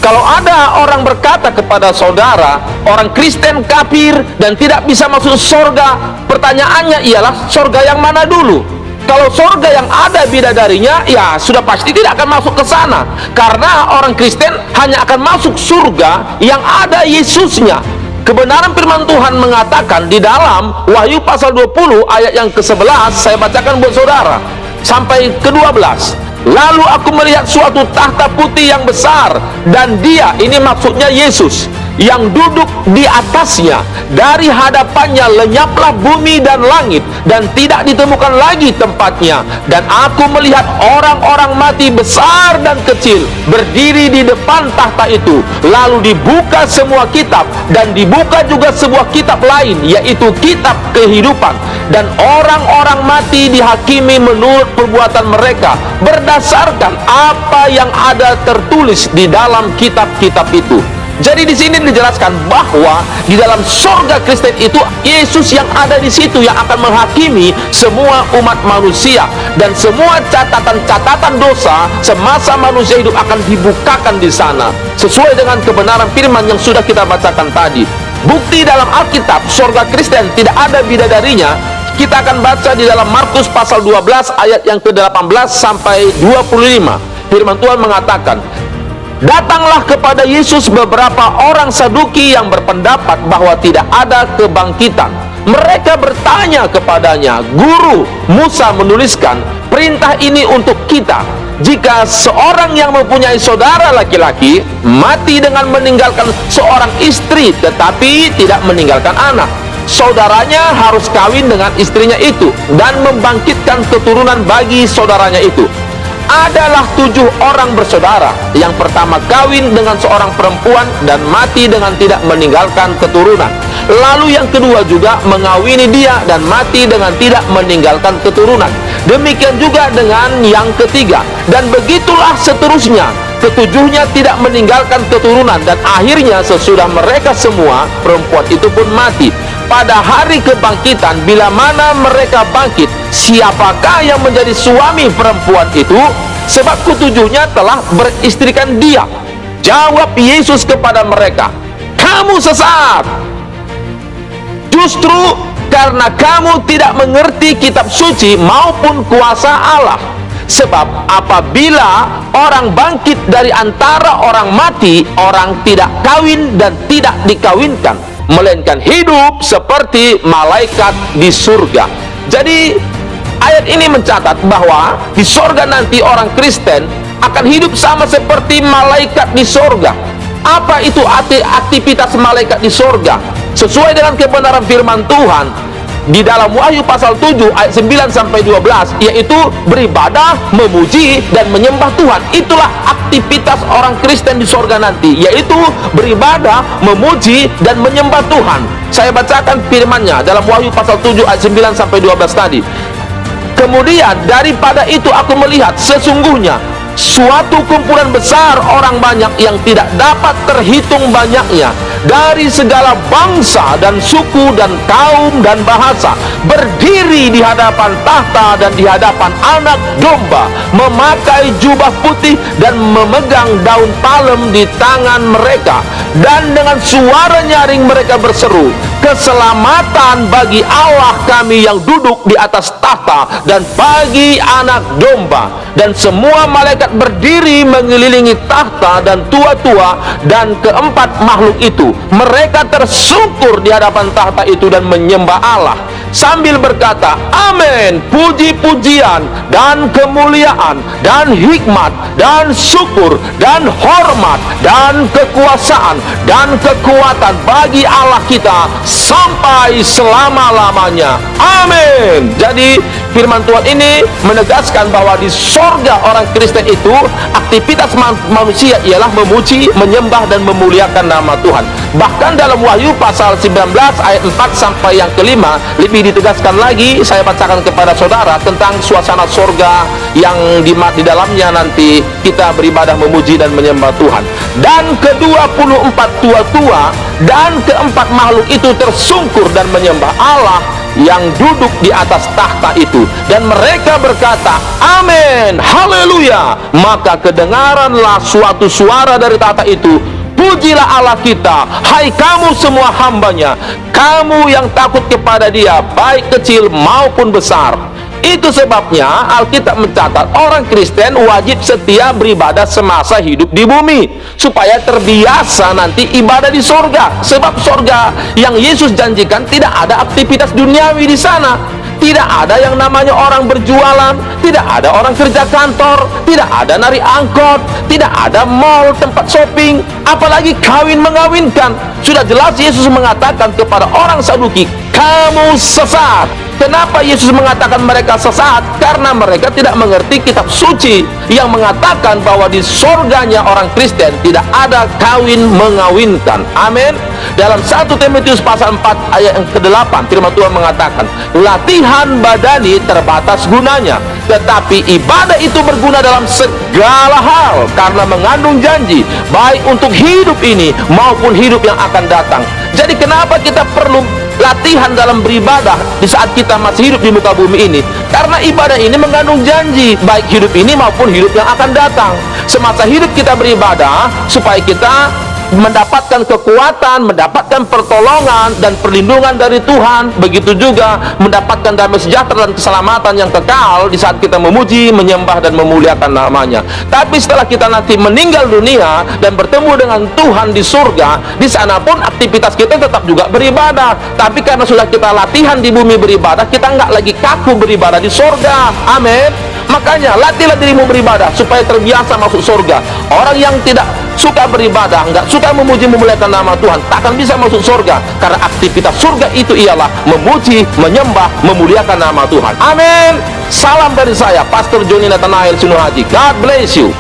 Kalau ada orang berkata kepada saudara, orang Kristen kafir dan tidak bisa masuk surga, pertanyaannya ialah surga yang mana dulu? Kalau surga yang ada bidadarinya, ya sudah pasti tidak akan masuk ke sana, karena orang Kristen hanya akan masuk surga yang ada Yesusnya. Kebenaran firman Tuhan mengatakan di dalam Wahyu pasal 20 ayat yang ke-11, saya bacakan buat saudara sampai ke-12. Lalu aku melihat suatu tahta putih yang besar, dan dia, ini maksudnya Yesus, yang duduk di atasnya. Dari hadapannya lenyaplah bumi dan langit, dan tidak ditemukan lagi tempatnya. Dan aku melihat orang-orang mati besar dan kecil berdiri di depan tahta itu. Lalu dibuka semua kitab, dan dibuka juga sebuah kitab lain, yaitu kitab kehidupan. Dan orang-orang mati dihakimi menurut perbuatan mereka, berdasarkan apa yang ada tertulis di dalam kitab-kitab itu. Jadi di sini dijelaskan bahwa di dalam surga Kristen itu Yesus yang ada di situ yang akan menghakimi semua umat manusia, dan semua catatan-catatan dosa semasa manusia hidup akan dibukakan di sana sesuai dengan kebenaran firman yang sudah kita bacakan tadi. Bukti dalam Alkitab surga Kristen tidak ada bidadarinya kita akan baca di dalam Markus pasal 12 ayat yang ke-18 sampai 25. Firman Tuhan mengatakan, datanglah kepada Yesus beberapa orang Saduki yang berpendapat bahwa tidak ada kebangkitan. Mereka bertanya kepadanya, Guru, Musa menuliskan perintah ini untuk kita. Jika seorang yang mempunyai saudara laki-laki mati dengan meninggalkan seorang istri tetapi tidak meninggalkan anak, saudaranya harus kawin dengan istrinya itu dan membangkitkan keturunan bagi saudaranya itu. Adalah 7 orang bersaudara. Yang pertama kawin dengan seorang perempuan dan mati dengan tidak meninggalkan keturunan. Lalu yang kedua juga mengawini dia dan mati dengan tidak meninggalkan keturunan. Demikian juga dengan yang ketiga, dan begitulah seterusnya. Ketujuhnya tidak meninggalkan keturunan, dan akhirnya sesudah mereka semua, perempuan itu pun mati. Pada hari kebangkitan, bila mana mereka bangkit, siapakah yang menjadi suami perempuan itu? Sebab ketujuhnya telah beristrikan dia. Jawab Yesus kepada mereka, kamu sesat. Justru karena kamu tidak mengerti kitab suci maupun kuasa Allah. Sebab apabila orang bangkit dari antara orang mati, orang tidak kawin dan tidak dikawinkan, melainkan hidup seperti malaikat di surga. Jadi ayat ini mencatat bahwa di surga nanti orang Kristen akan hidup sama seperti malaikat di surga. Apa itu aktivitas malaikat di surga? Sesuai dengan kebenaran firman Tuhan di dalam Wahyu pasal 7 ayat 9 sampai 12, yaitu beribadah, memuji dan menyembah Tuhan. Itulah aktivitas orang Kristen di surga nanti, yaitu beribadah, memuji dan menyembah Tuhan. Saya bacakan firman-Nya dalam Wahyu pasal 7 ayat 9 sampai 12 tadi. Kemudian daripada itu aku melihat sesungguhnya suatu kumpulan besar orang banyak yang tidak dapat terhitung banyaknya, dari segala bangsa dan suku dan kaum dan bahasa, berdiri di hadapan tahta dan di hadapan Anak Domba, memakai jubah putih dan memegang daun palem di tangan mereka, dan dengan suara nyaring mereka berseru, keselamatan bagi Allah kami yang duduk di atas tahta dan bagi Anak Domba. Dan semua malaikat berdiri mengelilingi tahta dan tua-tua dan keempat makhluk itu. Mereka tersungkur di hadapan tahta itu dan menyembah Allah sambil berkata, amin, puji-pujian dan kemuliaan dan hikmat dan syukur dan hormat dan kekuasaan dan kekuatan bagi Allah kita sampai selama-lamanya, amin. Jadi firman Tuhan ini menegaskan bahwa di surga orang Kristen itu aktivitas manusia ialah memuji, menyembah dan memuliakan nama Tuhan. Bahkan dalam Wahyu pasal 19 ayat 4 sampai yang kelima lebih ditegaskan lagi. Saya bacakan kepada saudara tentang suasana surga yang di dalamnya nanti kita beribadah, memuji dan menyembah Tuhan. Dan ke-24 tua-tua dan keempat makhluk itu tersungkur dan menyembah Allah yang duduk di atas tahta itu, dan mereka berkata, amin, haleluya. Maka kedengaranlah suatu suara dari tahta itu, pujilah Allah kita, hai kamu semua hambanya, kamu yang takut kepada Dia, baik kecil maupun besar. Itu sebabnya Alkitab mencatat orang Kristen wajib setia beribadah semasa hidup di bumi, supaya terbiasa nanti ibadah di sorga. Sebab sorga yang Yesus janjikan tidak ada aktivitas duniawi di sana. Tidak ada yang namanya orang berjualan, tidak ada orang kerja kantor, tidak ada nari angkot, tidak ada mall, tempat shopping, apalagi kawin mengawinkan. Sudah jelas Yesus mengatakan kepada orang Saduki, kamu sesat. Kenapa Yesus mengatakan mereka sesat? Karena mereka tidak mengerti kitab suci yang mengatakan bahwa di sorganya orang Kristen tidak ada kawin mengawinkan. Amin. Dalam 1 Timotius pasal 4 ayat yang ke-8, firman Tuhan mengatakan, latihan badani terbatas gunanya, tetapi ibadah itu berguna dalam segala hal, karena mengandung janji baik untuk hidup ini maupun hidup yang akan datang. Jadi kenapa kita perlu latihan dalam beribadah di saat kita masih hidup di muka bumi ini? Karena ibadah ini mengandung janji baik hidup ini maupun hidup yang akan datang. Semasa hidup kita beribadah supaya kita mendapatkan kekuatan, mendapatkan pertolongan dan perlindungan dari Tuhan. Begitu juga mendapatkan damai sejahtera dan keselamatan yang kekal di saat kita memuji, menyembah dan memuliakan namanya. Tapi setelah kita nanti meninggal dunia dan bertemu dengan Tuhan di surga, di sana pun aktivitas kita tetap juga beribadah. Tapi karena sudah kita latihan di bumi beribadah, kita nggak lagi kaku beribadah di surga. Amin. Makanya latihlah dirimu beribadah supaya terbiasa masuk surga. Orang yang tidak suka beribadah, nggak suka memuji memuliakan nama Tuhan, takkan bisa masuk surga. Karena aktivitas surga itu ialah memuji, menyembah, memuliakan nama Tuhan. Amin. Salam dari saya, Pastor Joni Nathanael Sinuhaji. God bless you.